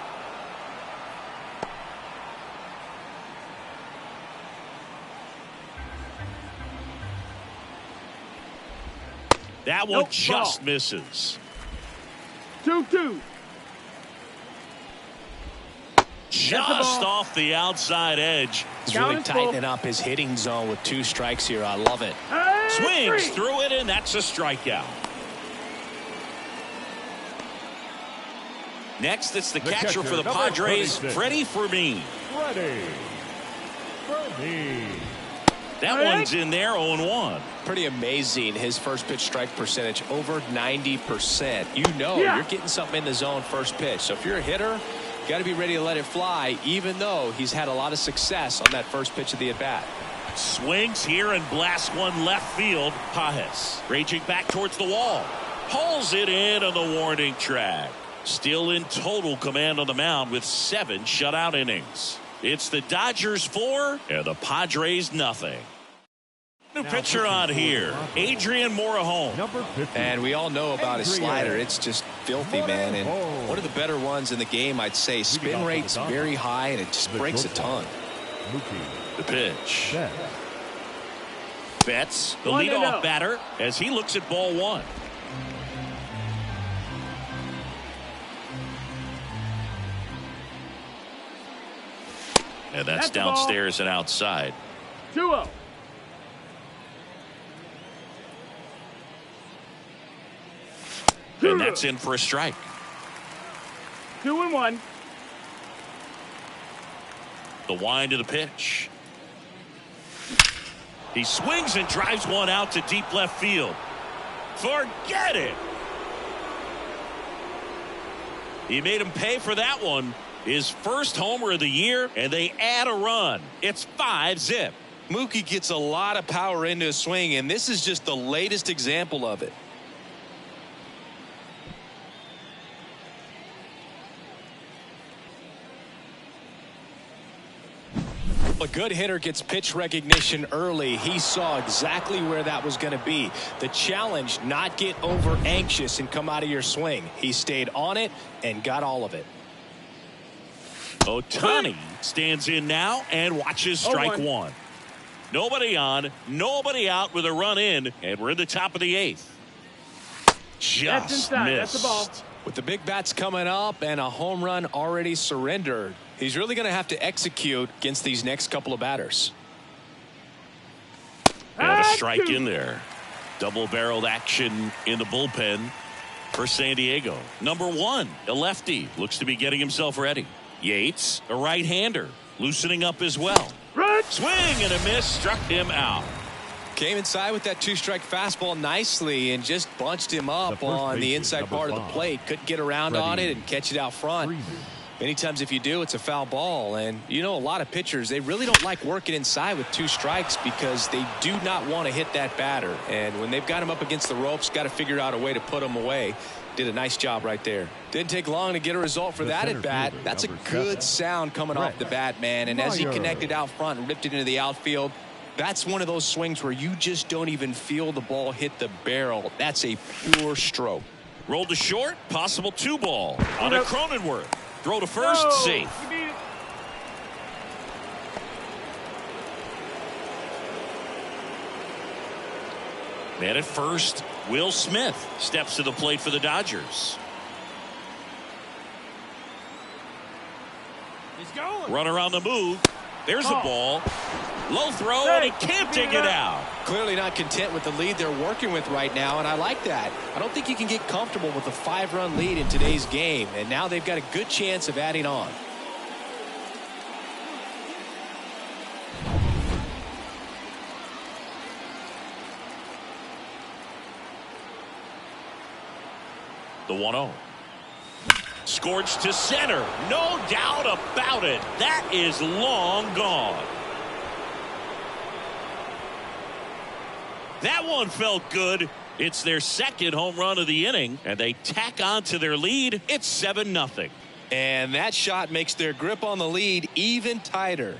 That one Nope, just ball. misses. 2-2. Just off the outside edge. He's Count really is full. tightening up his hitting zone with 2 strikes here. I love it. Swings 3. through it, and that's a strikeout. Next, it's the catcher for the number Padres, 26. Freddie Fermin. Freddie Fermin. That one's in there, 0-1. Pretty amazing. His first pitch strike percentage over 90%. You know Yeah. you're getting something in the zone first pitch. So if you're a hitter, you got to be ready to let it fly, even though he's had a lot of success on that first pitch of the at-bat. Swings here and blasts one left field. Pajes raging back towards the wall. Pulls it in on the warning track. Still in total command on the mound with 7 shutout innings. It's the Dodgers 4 and the Padres nothing. New pitcher on here, Adrian Morejon. Number 50. And we all know about his Adrian. slider. It's just filthy, man. And Morejon. one of the better ones in the game, I'd say. Spin rate's very high, and it just breaks a ton. Mookie The pitch. Betts. Betts, the 1-0. leadoff batter, as he looks at ball 1. And that's That's the ball. downstairs and outside. 2-0. And that's in for a strike. 2-1. The wind of the pitch. He swings and drives one out to deep left field. Forget it. He made him pay for that one. His first homer of the year, and they add a run. It's 5-zip. Mookie gets a lot of power into his swing, and this is just the latest example of it. A good hitter gets pitch recognition early. He saw exactly where that was going to be. The challenge, not get over anxious and come out of your swing. He stayed on it and got all of it. Ohtani stands in now and watches strike 0-1. 1. Nobody on, nobody out with a run in, and we're in the top of the 8th. Just That's inside. missed. That's the ball. With the big bats coming up and a home run already surrendered, he's really going to have to execute against these next couple of batters. strike in there. Double-barreled action in the bullpen for San Diego. Number 1, a lefty, looks to be getting himself ready. Yates, a right-hander, loosening up as well. Swing and a miss, struck him out. Came inside with that 2-strike fastball nicely and just bunched him up on the inside part of the plate. Couldn't get around on it and catch it out front. Many times if you do, it's a foul ball. And you know, a lot of pitchers, they really don't like working inside with 2 strikes because they do not want to hit that batter. And when they've got him up against the ropes, got to figure out a way to put him away. Did a nice job right there. Didn't take long to get a result for that at bat. That's a good sound coming off the bat, man. And as he connected out front and ripped it into the outfield, that's one of those swings where you just don't even feel the ball hit the barrel. That's a pure stroke. Rolled to short, possible 2 ball on a Cronenworth. Throw to first, safe. Man at first, Will Smith steps to the plate for the Dodgers. He's going. Runner on the move. There's a ball. Low throw, and he can't dig it out. Clearly not content with the lead they're working with right now, and I like that. I don't think you can get comfortable with a 5-run lead in today's game, and now they've got a good chance of adding on. The 1-0. Scorched to center. No doubt about it. That is long gone. That one felt good. It's their second home run of the inning, and they tack on to their lead. It's 7-0. And that shot makes their grip on the lead even tighter.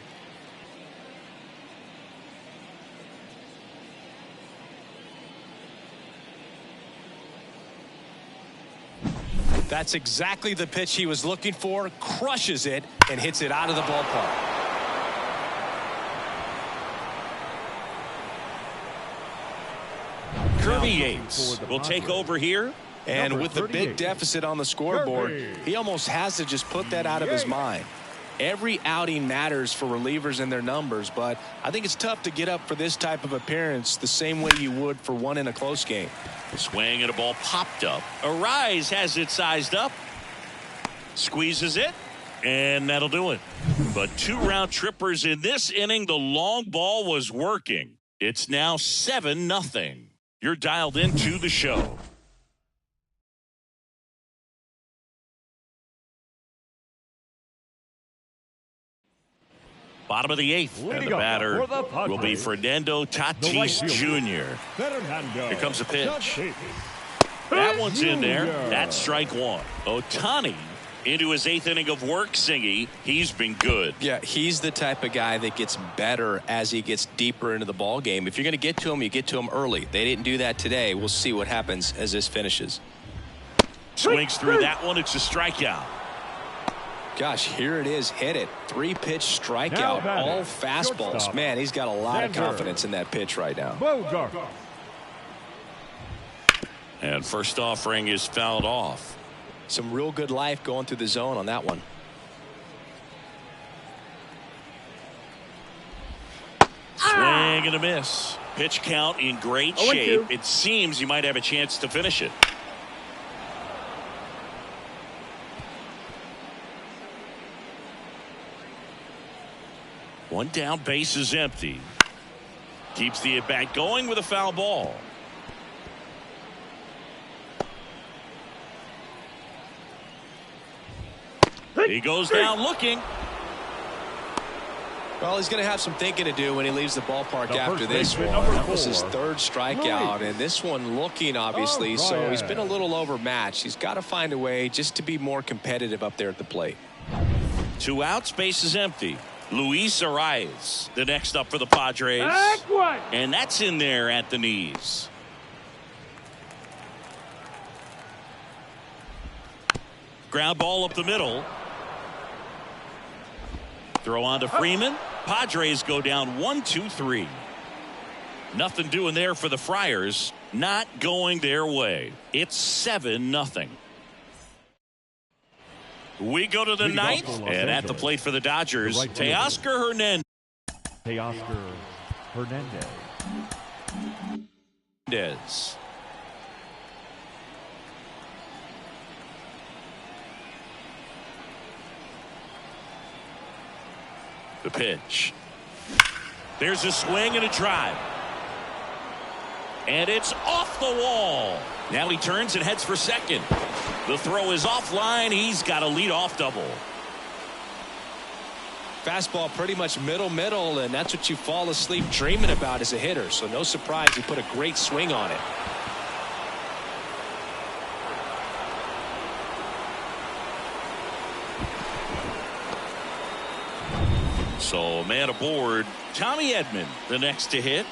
That's exactly the pitch he was looking for. Crushes it and hits it out of the ballpark. Kirby Yates will take over here. And with the big deficit on the scoreboard, he almost has to just put that out of his mind. Every outing matters for relievers and their numbers, but I think it's tough to get up for this type of appearance the same way you would for one in a close game. The swing and a ball popped up. Arise has it sized up. Squeezes it, and that'll do it. But 2 round trippers in this inning. The long ball was working. It's now 7-0. You're dialed into the show. Bottom of the 8th, and the batter will be Fernando Tatis Jr. Here comes the pitch. That one's in there. That's strike 1. Ohtani into his 8th inning of work, Singy. He's been good. Yeah, he's the type of guy that gets better as he gets deeper into the ball game. If you're going to get to him, you get to him early. They didn't do that today. We'll see what happens as this finishes. Swings through that one. It's a strikeout. Gosh, here it is. Hit it. 3-pitch strikeout. All fastballs. Man, he's got a lot of confidence in that pitch right now. And first offering is fouled off. Some real good life going through the zone on that one. Swing and a miss. Pitch count in great shape. It seems you might have a chance to finish it. One down, base is empty. Keeps the at-bat going with a foul ball. He goes down looking. Well, he's going to have some thinking to do when he leaves the ballpark after this one. That was his 3rd strikeout, and this one looking, obviously, so he's been a little overmatched. He's got to find a way just to be more competitive up there at the plate. 2 outs, base is empty. Luis Arias, the next up for the Padres. And that's in there at the knees. Ground ball up the middle. Throw on to Freeman. Padres go down 1-2-3. Nothing doing there for the Friars. Not going their way. It's 7-0. We go to the 9th, and at the plate for the Dodgers, Teoscar Hernandez. Teoscar Hernandez. Mendez. The pitch. There's a swing and a drive. And it's off the wall. Now he turns and heads for second. The throw is offline. He's got a leadoff double. Fastball pretty much middle, and that's what you fall asleep dreaming about as a hitter. So no surprise he put a great swing on it. So man aboard. Tommy Edman, the next to hit.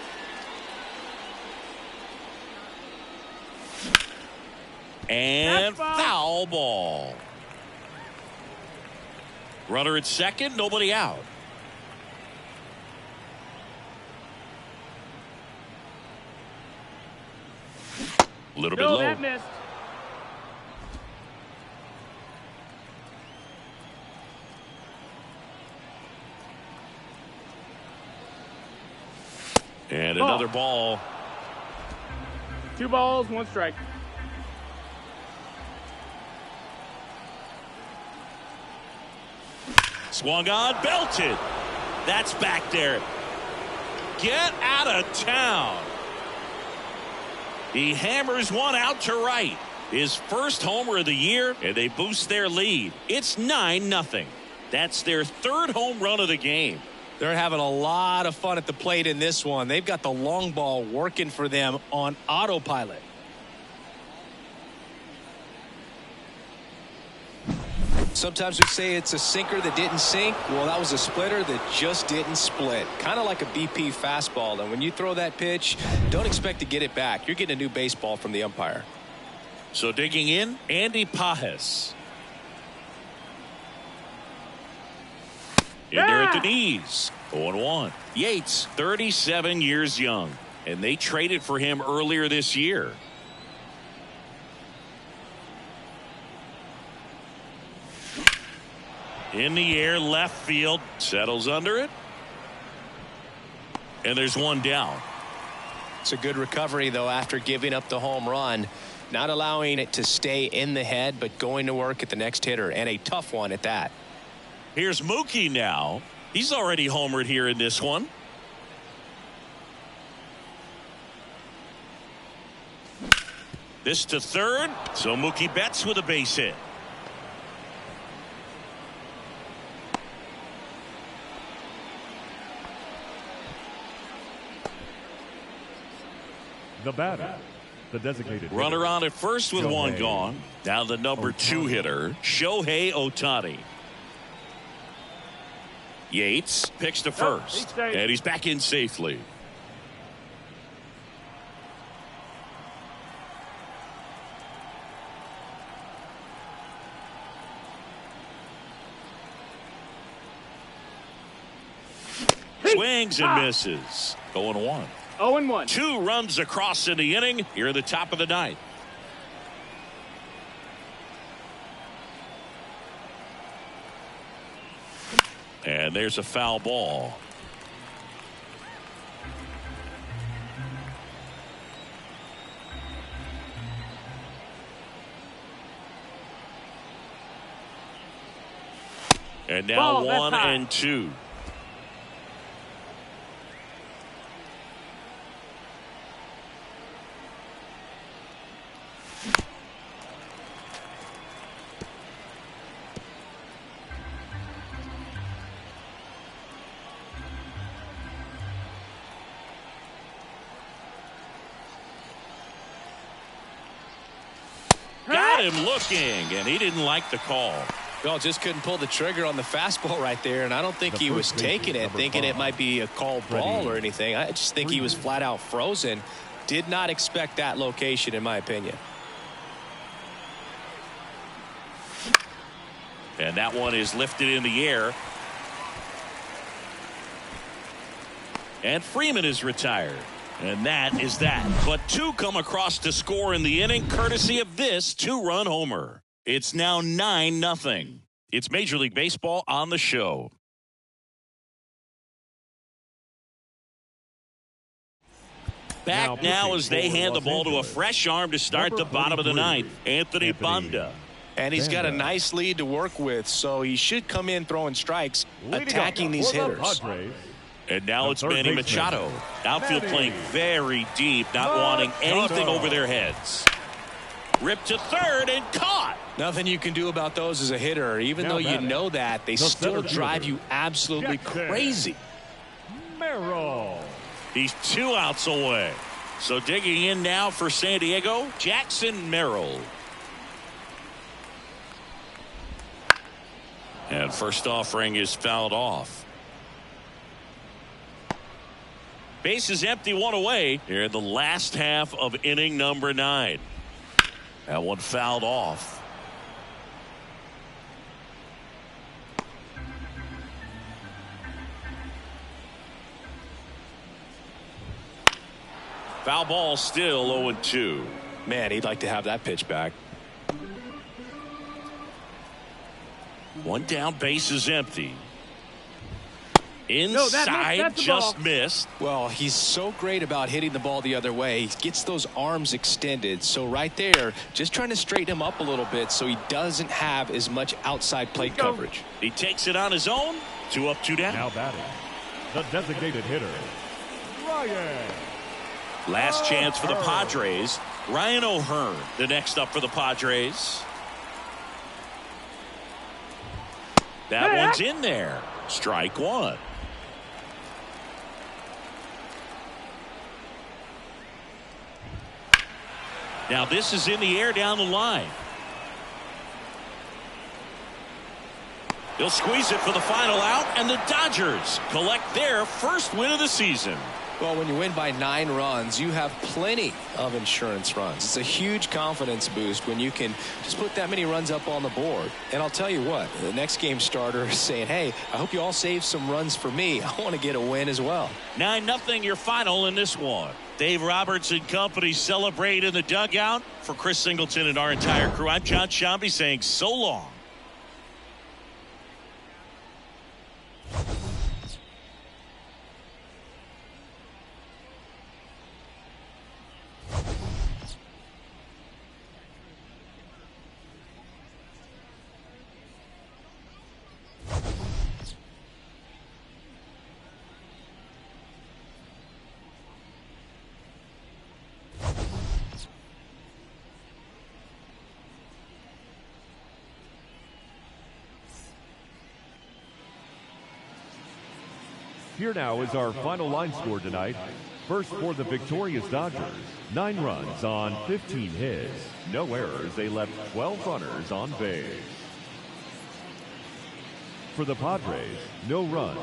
And foul ball. Runner at second, nobody out. A little bit low. That missed. And another ball. 2 balls, 1 strike. Swung on, belted. That's back there. Get out of town. He hammers one out to right. His first homer of the year, and they boost their lead. It's 9-0. That's their 3rd home run of the game. They're having a lot of fun at the plate in this one. They've got the long ball working for them on autopilot. Sometimes we say it's a sinker that didn't sink. Well, that was a splitter that just didn't split. Kind of like a BP fastball. And when you throw that pitch, don't expect to get it back. You're getting a new baseball from the umpire. So digging in, Andy Pajes. In there at the knees. 0-1. Yates, 37 years young. And they traded for him earlier this year. In the air, left field. Settles under it. And there's one down. It's a good recovery, though, after giving up the home run. Not allowing it to stay in the head, but going to work at the next hitter. And a tough one at that. Here's Mookie now. He's already homered here in this one. This to third. So Mookie Betts with a base hit. The batter, the designated Runner hitter, on at first with Shohei one gone. Now the number 2 hitter, Shohei Ohtani. Yates picks to first, and he's back in safely. Swings and misses. 0-1. 0-1. 2 runs across in the inning here at the top of the 9th. And there's a foul ball. And now Ball, 1 high. and 2. Got him looking, and he didn't like the call. Well, just couldn't pull the trigger on the fastball right there, and I don't think The he was first baseman, taking it, number thinking it 5, might be a called ball or anything. I just think he was flat out frozen. Did not expect that location, in my opinion. And that one is lifted in the air. And Freeman is retired. And that is that. But 2 come across to score in the inning, courtesy of this 2-run homer. It's now 9-0. It's Major League Baseball on the show. Back now as they hand the ball to a fresh arm to start the bottom of the ninth. Anthony Banda. And he's got a nice lead to work with, so he should come in throwing strikes, attacking these hitters. And now it's Manny Machado. Outfield playing very deep, not wanting anything over their heads. Ripped to third and caught. Nothing you can do about those as a hitter. Even though you know that, they still drive you absolutely crazy. Merrill. He's 2 outs away. So digging in now for San Diego, Jackson Merrill. And first offering is fouled off. Base is empty, 1 away here in the last half of inning number 9. That one fouled off. Foul ball, still 0-2. Man, he'd like to have that pitch back. One down, base is empty. Inside, that's the just ball. missed. Well, he's so great about hitting the ball the other way. He gets those arms extended. So right there, just trying to straighten him up a little bit so he doesn't have as much outside plate coverage. He takes it on his own. 2 up, 2 down. Now batting, the designated hitter, Ryan. Last chance for the Padres. Ryan O'Hearn, the next up for the Padres. That one's in there. Strike 1. Now this is in the air down the line. He'll squeeze it for the final out, and the Dodgers collect their first win of the season. Well, when you win by 9 runs, you have plenty of insurance runs. It's a huge confidence boost when you can just put that many runs up on the board. And I'll tell you what, the next game starter is saying, hey, I hope you all save some runs for me. I want to get a win as well. 9-0 your final in this one. Dave Roberts and company celebrate in the dugout. For Chris Singleton and our entire crew, I'm John Shambi saying so long. Here now is our final line score tonight. First for the victorious Dodgers, 9 runs on 15 hits. No errors. They left 12 runners on base. For the Padres, no runs.